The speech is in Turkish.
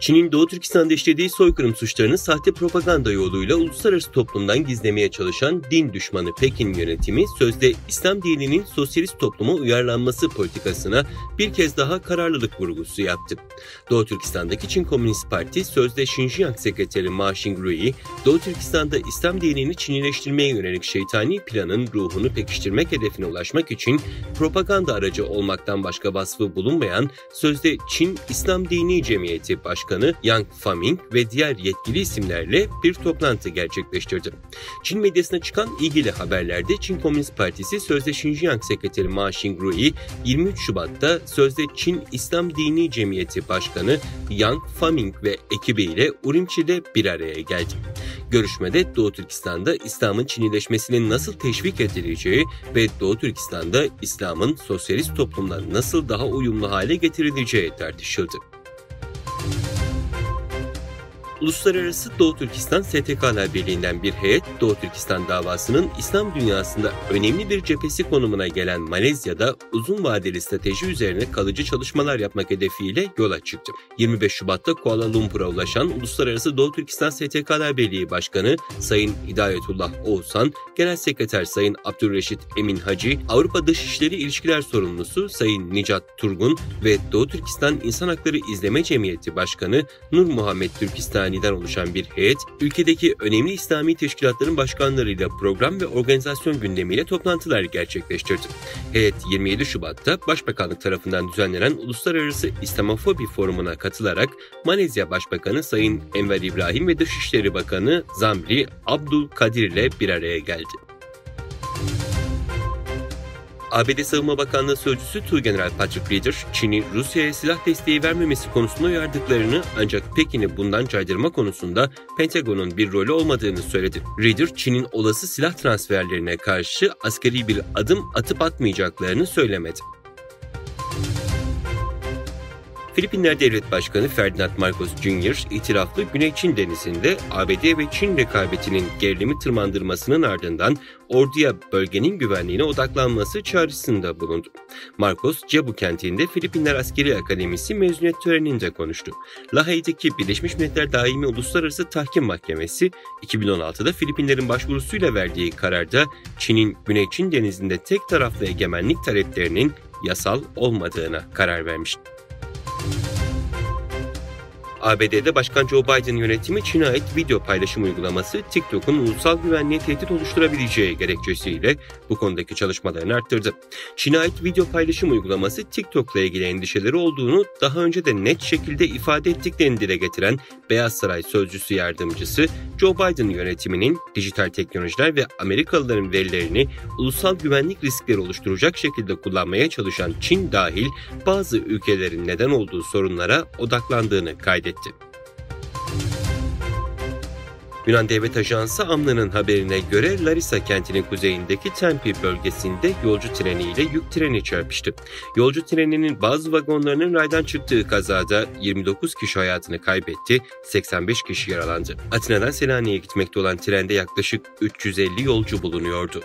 Çin'in Doğu Türkistan'da işlediği soykırım suçlarını sahte propaganda yoluyla uluslararası toplumdan gizlemeye çalışan din düşmanı Pekin yönetimi sözde İslam dininin sosyalist topluma uyarlanması politikasına bir kez daha kararlılık vurgusu yaptı. Doğu Türkistan'daki Çin Komünist Parti sözde Xinjiang Sekreteri Ma Xingrui, Doğu Türkistan'da İslam dinini Çinileştirmeye yönelik şeytani planın ruhunu pekiştirmek hedefine ulaşmak için propaganda aracı olmaktan başka vasfı bulunmayan sözde Çin İslam Dini Cemiyeti Başkanı Yang Faming ve diğer yetkili isimlerle bir toplantı gerçekleştirdi. Çin medyasına çıkan ilgili haberlerde Çin Komünist Partisi sözde Xinjiang Sekreteri Ma Xingrui 23 Şubat'ta sözde Çin İslam Dini Cemiyeti Başkanı Yang Faming ve ekibiyle Urumçi'de bir araya geldi. Görüşmede Doğu Türkistan'da İslam'ın Çinileşmesinin nasıl teşvik edileceği ve Doğu Türkistan'da İslam'ın sosyalist toplumla nasıl daha uyumlu hale getirileceği tartışıldı. Uluslararası Doğu Türkistan STK'lar Birliği'nden bir heyet, Doğu Türkistan davasının İslam dünyasında önemli bir cephesi konumuna gelen Malezya'da uzun vadeli strateji üzerine kalıcı çalışmalar yapmak hedefiyle yola çıktı. 25 Şubat'ta Kuala Lumpur'a ulaşan Uluslararası Doğu Türkistan STK'lar Birliği Başkanı Sayın Hidayetullah Oğuzhan, Genel Sekreter Sayın Abdülreşit Emin Hacı, Avrupa Dışişleri İlişkiler Sorumlusu Sayın Nicat Turgun ve Doğu Türkistan İnsan Hakları İzleme Cemiyeti Başkanı Nur Muhammed Türkistani'den oluşan bir heyet, ülkedeki önemli İslami teşkilatların başkanlarıyla program ve organizasyon gündemiyle toplantılar gerçekleştirdi. Heyet 27 Şubat'ta Başbakanlık tarafından düzenlenen Uluslararası İslamofobi Forumu'na katılarak Malezya Başbakanı Sayın Enver İbrahim ve Dışişleri Bakanı Zamri Abdülkadir ile bir araya geldi. ABD Savunma Bakanlığı Sözcüsü Tuğgeneral Patrick Ryder, Çin'i Rusya'ya silah desteği vermemesi konusunda uyardıklarını ancak Pekin'i bundan caydırma konusunda Pentagon'un bir rolü olmadığını söyledi. Ryder, Çin'in olası silah transferlerine karşı askeri bir adım atıp atmayacaklarını söylemedi. Filipinler Devlet Başkanı Ferdinand Marcos Jr. itiraflı Güney Çin Denizi'nde ABD ve Çin rekabetinin gerilimi tırmandırmasının ardından orduya bölgenin güvenliğine odaklanması çağrısında bulundu. Marcos, Cebu kentinde Filipinler Askeri Akademisi mezuniyet töreninde konuştu. Lahey'deki Birleşmiş Milletler Daimi Uluslararası Tahkim Mahkemesi, 2016'da Filipinlerin başvurusuyla verdiği kararda Çin'in Güney Çin Denizi'nde tek taraflı egemenlik taleplerinin yasal olmadığına karar vermişti. ABD'de Başkan Joe Biden yönetimi Çin'e ait video paylaşım uygulaması TikTok'un ulusal güvenliğe tehdit oluşturabileceği gerekçesiyle bu konudaki çalışmalarını arttırdı. Çin'e ait video paylaşım uygulaması TikTok'la ilgili endişeleri olduğunu daha önce de net şekilde ifade ettiklerini dile getiren Beyaz Saray Sözcüsü Yardımcısı Joe Biden yönetiminin dijital teknolojiler ve Amerikalıların verilerini ulusal güvenlik riskleri oluşturacak şekilde kullanmaya çalışan Çin dahil bazı ülkelerin neden olduğu sorunlara odaklandığını kaydetti. Yunan Devlet Ajansı AMLA'nın haberine göre Larisa kentinin kuzeyindeki Tempe bölgesinde yolcu treniyle yük treni çarpıştı. Yolcu treninin bazı vagonlarının raydan çıktığı kazada 29 kişi hayatını kaybetti, 85 kişi yaralandı. Atina'dan Selanik'e gitmekte olan trende yaklaşık 350 yolcu bulunuyordu.